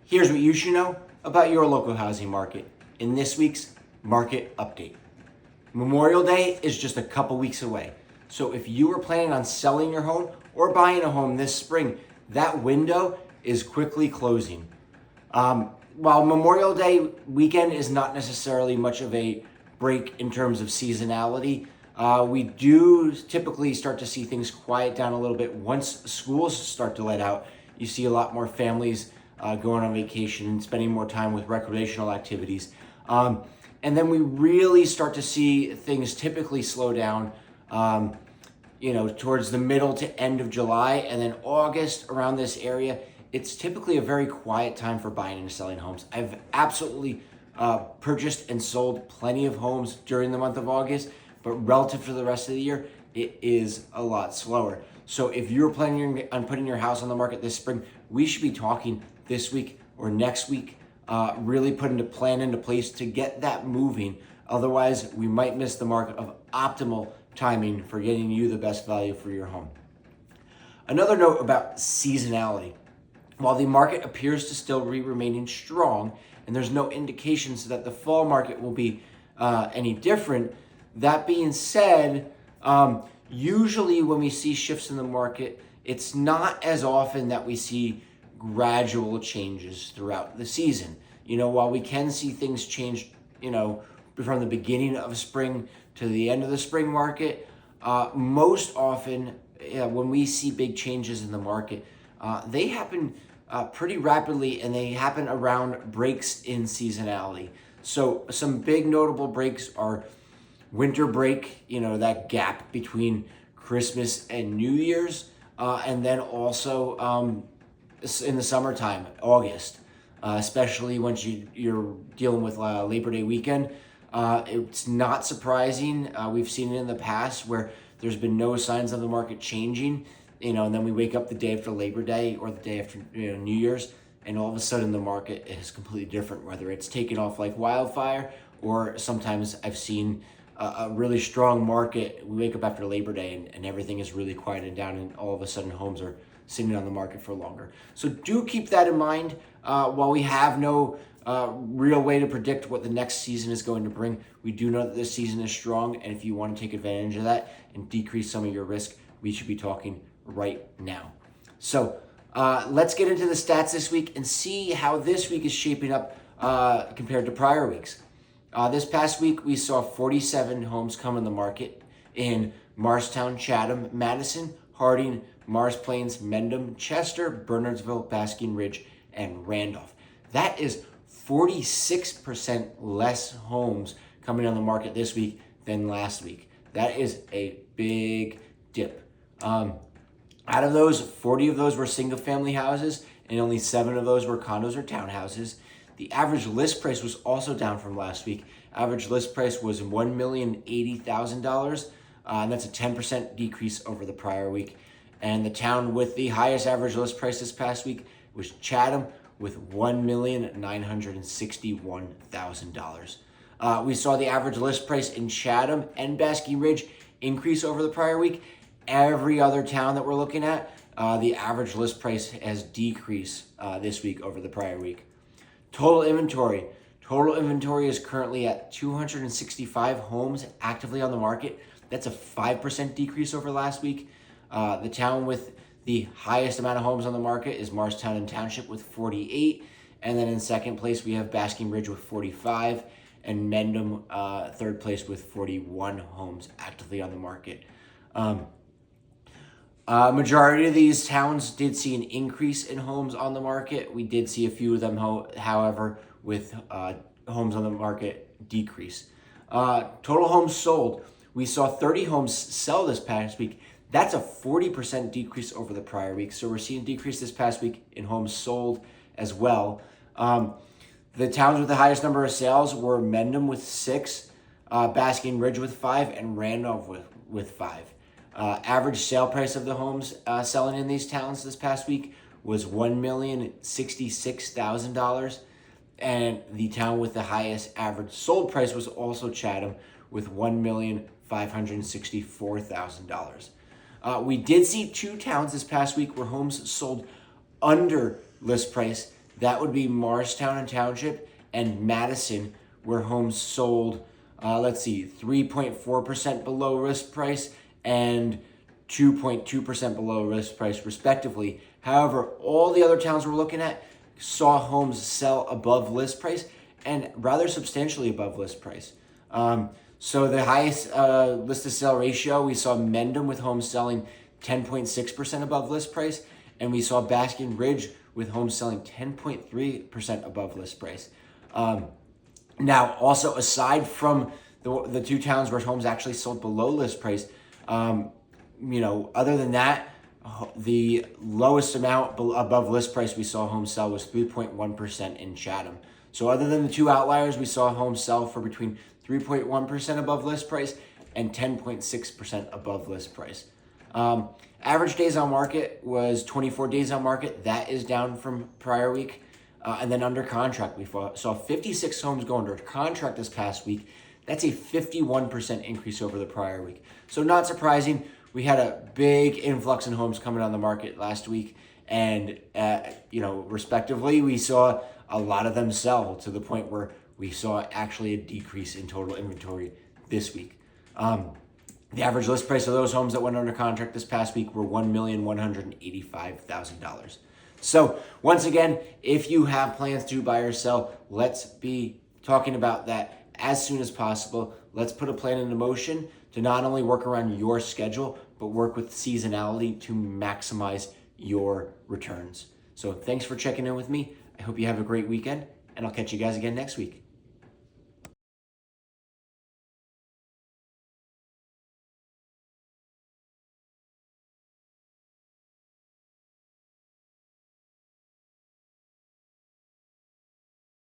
Here's what you should know about your local housing market in this week's Market Update. Memorial Day is just a couple weeks away. So if you are planning on selling your home or buying a home this spring, that window is quickly closing. While Memorial Day weekend is not necessarily much of a break in terms of seasonality, we do typically start to see things quiet down a little bit once schools start to let out. You see a lot more families going on vacation and spending more time with recreational activities. And then we really start to see things typically slow down, towards the middle to end of July, and then August around this area. It's typically a very quiet time for buying and selling homes. I've absolutely purchased and sold plenty of homes during the month of August, but relative to the rest of the year, it is a lot slower. So if you're planning on putting your house on the market this spring, we should be talking this week or next week, really putting a plan into place to get that moving. Otherwise, we might miss the mark of optimal timing for getting you the best value for your home. Another note about seasonality. While the market appears to still be remaining strong, and there's no indications that the fall market will be any different, that being said, usually when we see shifts in the market, it's not as often that we see gradual changes throughout the season. While we can see things change, from the beginning of spring to the end of the spring market, most often when we see big changes in the market, they happen pretty rapidly, and they happen around breaks in seasonality. So some big notable breaks are winter break, that gap between Christmas and New Year's, and then also in the summertime, August, especially once you're dealing with Labor Day weekend. It's not surprising. We've seen it in the past where there's been no signs of the market changing, and then we wake up the day after Labor Day or the day after New Year's, and all of a sudden the market is completely different, whether it's taken off like wildfire, or sometimes I've seen a really strong market. We wake up after Labor Day and everything is really quieted down, and all of a sudden homes are sitting on the market for longer. So do keep that in mind. While we have no real way to predict what the next season is going to bring, we do know that this season is strong, and if you want to take advantage of that and decrease some of your risk, we should be talking right now. So let's get into the stats this week and see how this week is shaping up compared to prior weeks. This past week, we saw 47 homes come in the market in Morristown, Chatham, Madison, Harding, Mars Plains, Mendham, Chester, Bernardsville, Basking Ridge, and Randolph. That is 46% less homes coming on the market this week than last week. That is a big dip. Out of those, 40 of those were single-family houses, and only 7 of those were condos or townhouses. The average list price was also down from last week. Average list price was $1,080,000, and that's a 10% decrease over the prior week. And the town with the highest average list price this past week was Chatham with $1,961,000. We saw the average list price in Chatham and Basking Ridge increase over the prior week. Every other town that we're looking at, the average list price has decreased this week over the prior week. Total inventory is currently at 265 homes actively on the market. That's a 5% decrease over last week. The town with the highest amount of homes on the market is Morristown and Township with 48. And then in second place, we have Basking Ridge with 45, and Mendham third place with 41 homes actively on the market. Majority of these towns did see an increase in homes on the market. We did see a few of them, however, with homes on the market decrease. Total homes sold. We saw 30 homes sell this past week. That's a 40% decrease over the prior week. So we're seeing a decrease this past week in homes sold as well. The towns with the highest number of sales were Mendham with 6, Basking Ridge with 5, and Randolph with 5. Average sale price of the homes selling in these towns this past week was $1,066,000, and the town with the highest average sold price was also Chatham with $1,564,000. We did see 2 towns this past week where homes sold under list price. That would be Morristown and Township and Madison, where homes sold, 3.4% below list price and 2.2% below list price, respectively. However, all the other towns we're looking at saw homes sell above list price and rather substantially above list price. So the highest list to sell ratio, we saw Mendham with homes selling 10.6% above list price, and we saw Basking Ridge with homes selling 10.3% above list price. Now, also aside from the two towns where homes actually sold below list price, other than that, the lowest amount above list price we saw homes sell was 3.1% in Chatham. So other than the two outliers, we saw homes sell for between 3.1% above list price and 10.6% above list price. Average days on market was 24 days on market. That is down from prior week. And then under contract, we saw 56 homes go under contract this past week. That's a 51% increase over the prior week. So not surprising. We had a big influx in homes coming on the market last week. And, respectively, we saw a lot of them sell to the point where we saw actually a decrease in total inventory this week. The average list price of those homes that went under contract this past week were $1,185,000. So once again, if you have plans to buy or sell, let's be talking about that as soon as possible. Let's put a plan into motion to not only work around your schedule, but work with seasonality to maximize your returns. So thanks for checking in with me. I hope you have a great weekend, and I'll catch you guys again next week.